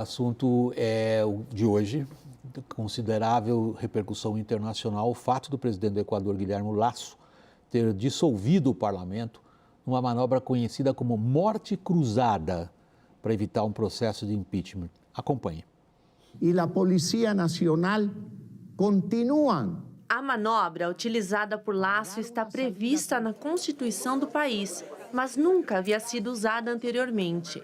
Assunto é o de hoje, de considerável repercussão internacional, o fato do presidente do Equador, Guilherme Lasso, ter dissolvido o parlamento numa manobra conhecida como morte cruzada para evitar um processo de impeachment. Acompanhe. E a Polícia Nacional continuam. A manobra utilizada por Lasso está prevista na Constituição do país, mas nunca havia sido usada anteriormente.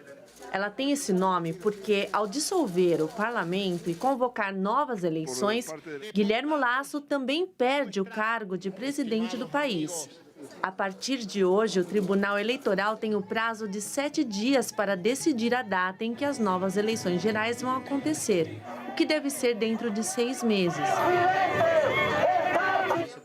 Ela tem esse nome porque, ao dissolver o parlamento e convocar novas eleições, Guilherme Lasso também perde o cargo de presidente do país. A partir de hoje, o Tribunal Eleitoral tem o prazo de 7 dias para decidir a data em que as novas eleições gerais vão acontecer, o que deve ser dentro de 6 meses.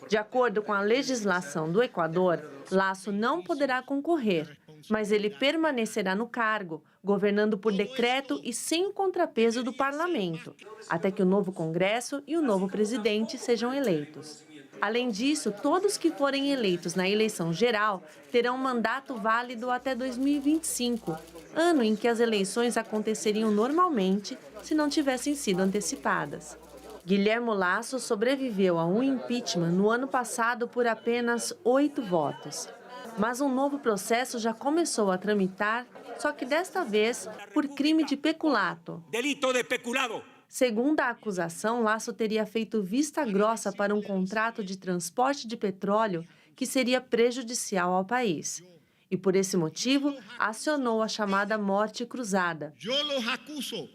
De acordo com a legislação do Equador, Lasso não poderá concorrer, mas ele permanecerá no cargo, governando por decreto e sem o contrapeso do parlamento, até que o novo Congresso e o novo presidente sejam eleitos. Além disso, todos que forem eleitos na eleição geral terão um mandato válido até 2025, ano em que as eleições aconteceriam normalmente se não tivessem sido antecipadas. Guilherme Lasso sobreviveu a um impeachment no ano passado por apenas 8 votos. Mas um novo processo já começou a tramitar, só que desta vez por crime de peculato. Delito de peculado. Segundo a acusação, Lasso teria feito vista grossa para um contrato de transporte de petróleo que seria prejudicial ao país. E por esse motivo, acionou a chamada morte cruzada. Eu los acuso.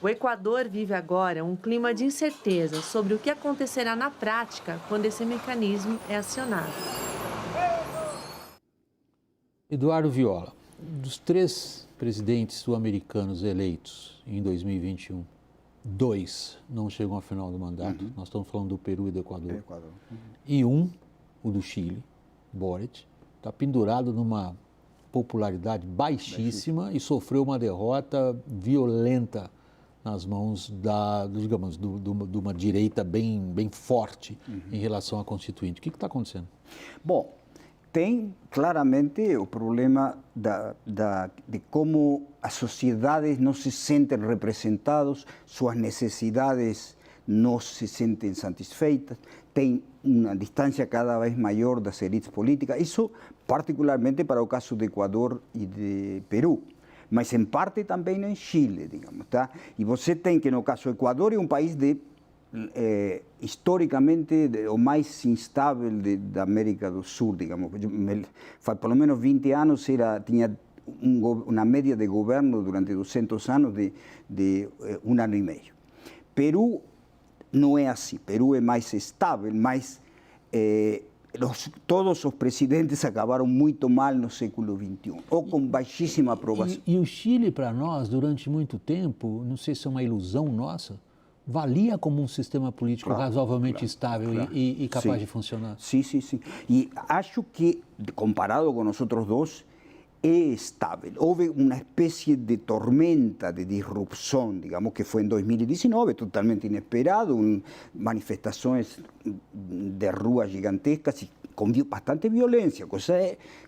O Equador vive agora um clima de incerteza sobre o que acontecerá na prática quando esse mecanismo é acionado. Eduardo Viola, dos 3 presidentes sul-americanos eleitos em 2021, 2 não chegam ao final do mandato. Nós estamos falando do Peru e do Equador. E o do Chile, Boric, está pendurado numa popularidade baixíssima e sofreu uma derrota violenta nas mãos de uma direita bem forte em relação à Constituinte. O que está acontecendo? Bom, tem claramente o problema de como as sociedades não se sentem representadas, suas necessidades não se sentem satisfeitas, tem uma distância cada vez maior das elites políticas, isso particularmente para o caso de Equador e de Peru. Mas em parte também em Chile, digamos, tá? E você tem que, no caso do Equador, é um país historicamente o mais instável da América do Sul, digamos. Faz pelo menos 20 anos tinha uma média de governo durante 200 anos de 1 ano e meio. Peru não é assim, Peru é mais estável, mas todos os presidentes acabaram muito mal no século XXI, ou com baixíssima aprovação. E o Chile, para nós, durante muito tempo, não sei se é uma ilusão nossa, valia como um sistema político razoavelmente estável e capaz de funcionar. Sim. E acho que, comparado com os outros dois, é estável. Houve uma espécie de tormenta de disrupção, digamos, que foi em 2019, totalmente inesperado, manifestações de ruas gigantescas e com bastante violência, coisa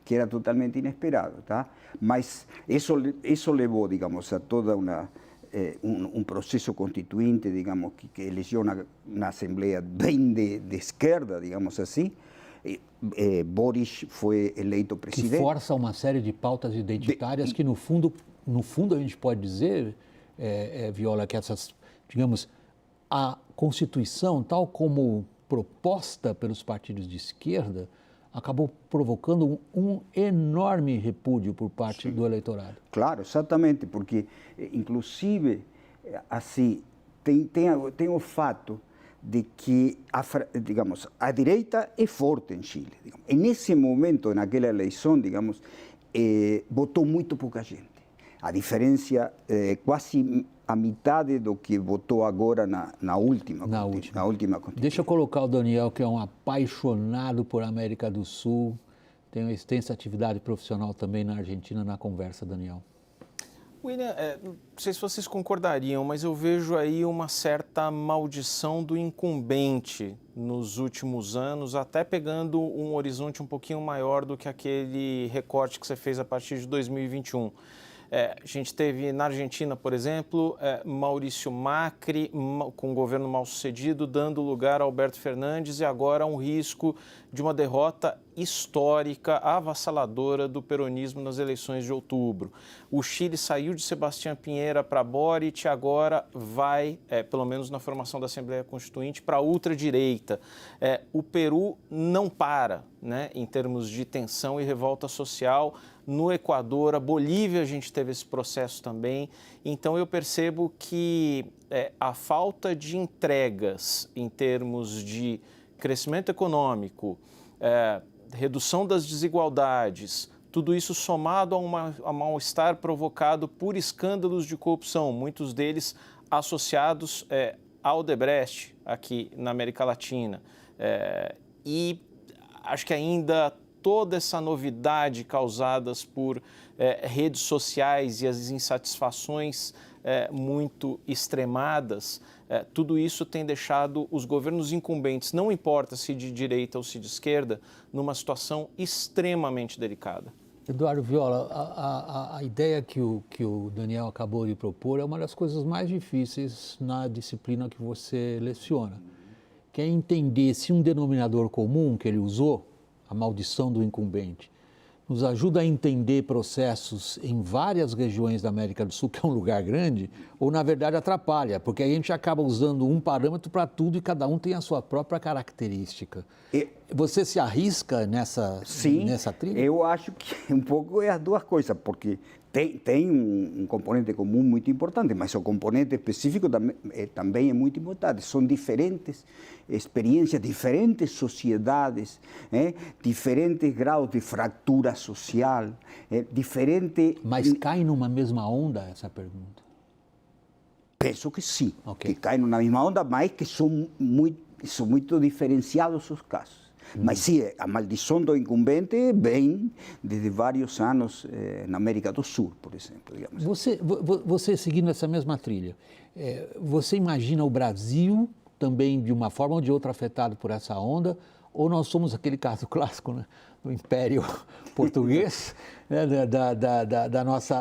que era totalmente inesperado, tá? Mas isso levou, digamos, a toda um processo constituinte, digamos, que elegeu na Assembleia bem de esquerda, digamos assim. Boris foi eleito presidente. Que força uma série de pautas identitárias que, no fundo a gente pode dizer, Viola, que essas, digamos, a Constituição, tal como proposta pelos partidos de esquerda, acabou provocando um enorme repúdio por parte do eleitorado. Claro, exatamente, porque, inclusive, assim, tem o fato de que, digamos, a direita é forte em Chile. Digamos. E nesse momento, naquela eleição, digamos, votou muito pouca gente. A diferença é quase a metade do que votou agora na última Constituinte. Deixa eu colocar o Daniel, que é um apaixonado por América do Sul, tem uma extensa atividade profissional também na Argentina, na conversa, Daniel. William, não sei se vocês concordariam, mas eu vejo aí uma certa maldição do incumbente nos últimos anos, até pegando um horizonte um pouquinho maior do que aquele recorte que você fez a partir de 2021. A gente teve na Argentina, por exemplo, Maurício Macri, com um governo mal sucedido, dando lugar a Alberto Fernandes, e agora um risco de uma derrota histórica, avassaladora do peronismo nas eleições de outubro. O Chile saiu de Sebastián Piñera para Boric e agora vai, pelo menos na formação da Assembleia Constituinte, para a ultradireita. O Peru não para, né, em termos de tensão e revolta social. No Equador, a Bolívia, a gente teve esse processo também. Então, eu percebo que a falta de entregas em termos de crescimento econômico, redução das desigualdades, tudo isso somado a mal-estar provocado por escândalos de corrupção, muitos deles associados ao Odebrecht, aqui na América Latina. E acho que ainda toda essa novidade causadas por redes sociais e as insatisfações muito extremadas, tudo isso tem deixado os governos incumbentes, não importa se de direita ou se de esquerda, numa situação extremamente delicada. Eduardo Viola, a ideia que o Daniel acabou de propor é uma das coisas mais difíceis na disciplina que você leciona, que é entender se um denominador comum que ele usou, a maldição do incumbente, nos ajuda a entender processos em várias regiões da América do Sul, que é um lugar grande, ou na verdade atrapalha, porque a gente acaba usando um parâmetro para tudo e cada um tem a sua própria característica. Você se arrisca nessa trilha? Eu acho que um pouco é as duas coisas, porque tem um componente comum muito importante, mas o componente específico também é muito importante. São diferentes experiências, diferentes sociedades, diferentes graus de fratura social, diferente... Mas cai numa mesma onda essa pergunta? Penso que sim, Okay. que cai numa mesma onda, mas que são muito diferenciados os casos. Mas sim, a maldição do incumbente vem desde vários anos na América do Sul, por exemplo. Digamos. Você seguindo essa mesma trilha, você imagina o Brasil também de uma forma ou de outra afetado por essa onda, ou nós somos aquele caso clássico, né, do Império Português, né, da nossa...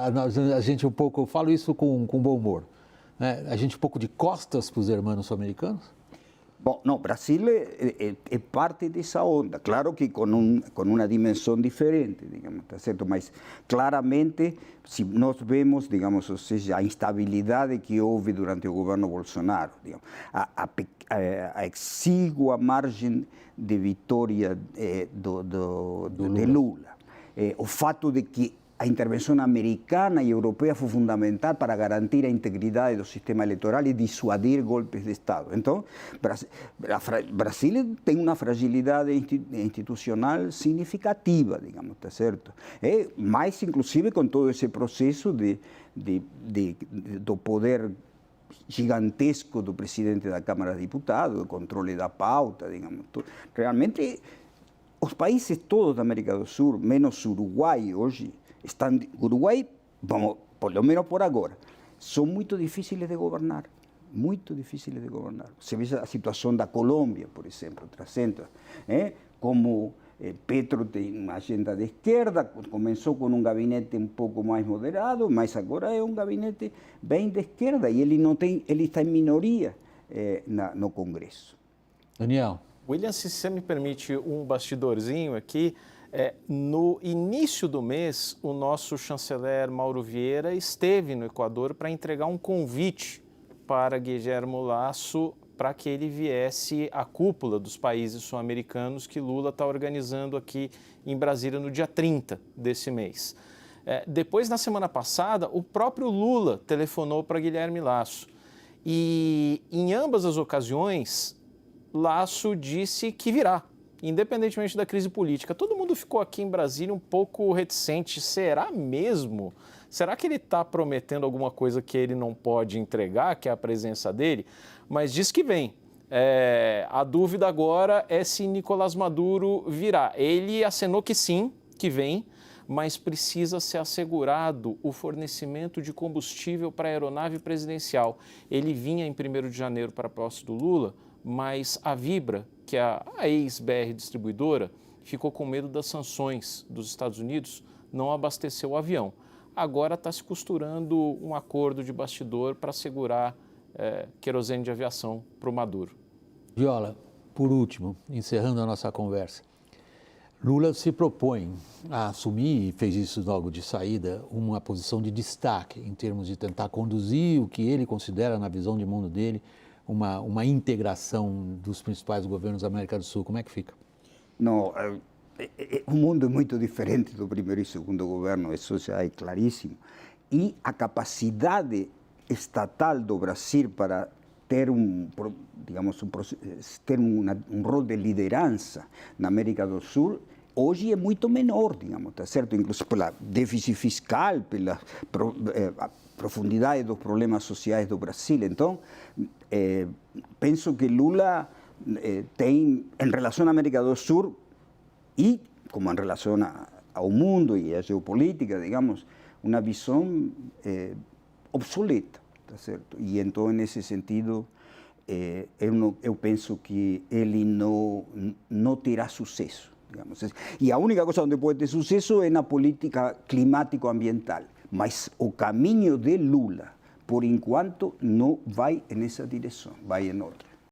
A gente um pouco, eu falo isso com bom humor, né, a gente um pouco de costas para os hermanos americanos? Bom, não, Brasil é parte dessa onda, claro que com uma dimensão diferente, digamos, tá certo? Mas claramente, se nós vemos, digamos, ou seja, a instabilidade que houve durante o governo Bolsonaro, digamos, a exígua margem de vitória de Lula, o fato de que a intervenção americana e europeia foi fundamental para garantir a integridade do sistema eleitoral e dissuadir golpes de Estado. Então, Brasil tem uma fragilidade institucional significativa, digamos, tá certo? Mais, inclusive, com todo esse processo do poder gigantesco do presidente da Câmara de Deputados, do controle da pauta, digamos. Realmente, os países todos da América do Sul, menos Uruguai hoje, Uruguai, vamos, por lo menos por agora, são muito difíceis de governar. Muito difíceis de governar. Você vê a situação da Colômbia, por exemplo, trazendo, como Petro tem uma agenda de esquerda, começou com um gabinete um pouco mais moderado, mas agora é um gabinete bem de esquerda e ele está em minoria no Congresso. Daniel. William, se você me permite um bastidorzinho aqui, no início do mês, o nosso chanceler Mauro Vieira esteve no Equador para entregar um convite para Guillermo Lasso para que ele viesse à cúpula dos países sul-americanos que Lula está organizando aqui em Brasília no dia 30 desse mês. Depois, na semana passada, o próprio Lula telefonou para Guilherme Lasso e, em ambas as ocasiões, Lasso disse que virá, independentemente da crise política. Todo mundo ficou aqui em Brasília um pouco reticente. Será mesmo? Será que ele está prometendo alguma coisa que ele não pode entregar, que é a presença dele? Mas diz que vem. A dúvida agora é se Nicolás Maduro virá. Ele acenou que sim, que vem, mas precisa ser assegurado o fornecimento de combustível para a aeronave presidencial. Ele vinha em 1º de janeiro para a posse do Lula, mas a Vibra, que é a ex-BR distribuidora, ficou com medo das sanções dos Estados Unidos, não abasteceu o avião. agora está se costurando um acordo de bastidor para segurar querosene de aviação para o Maduro. Viola, por último, encerrando a nossa conversa, Lula se propõe a assumir, e fez isso logo de saída, uma posição de destaque em termos de tentar conduzir o que ele considera, na visão de mundo dele, uma integração dos principais governos da América do Sul. Como é que fica? Não, o mundo é muito diferente do primeiro e segundo governo, isso já é claríssimo. E a capacidade estatal do Brasil para ter ter um rol de liderança na América do Sul hoje é muito menor, digamos, tá certo? Inclusive pela déficit fiscal, pela profundidade dos problemas sociais do Brasil. Então, penso que Lula tem, em relação à América do Sul e como em relação ao mundo e à geopolítica, digamos, uma visão obsoleta. Tá certo? E então, nesse sentido, eu penso que ele não terá sucesso. Digamos. E a única coisa onde pode ter sucesso é na política climático-ambiental. Mas o caminho de Lula, por enquanto, não vai nessa direção, vai em outra.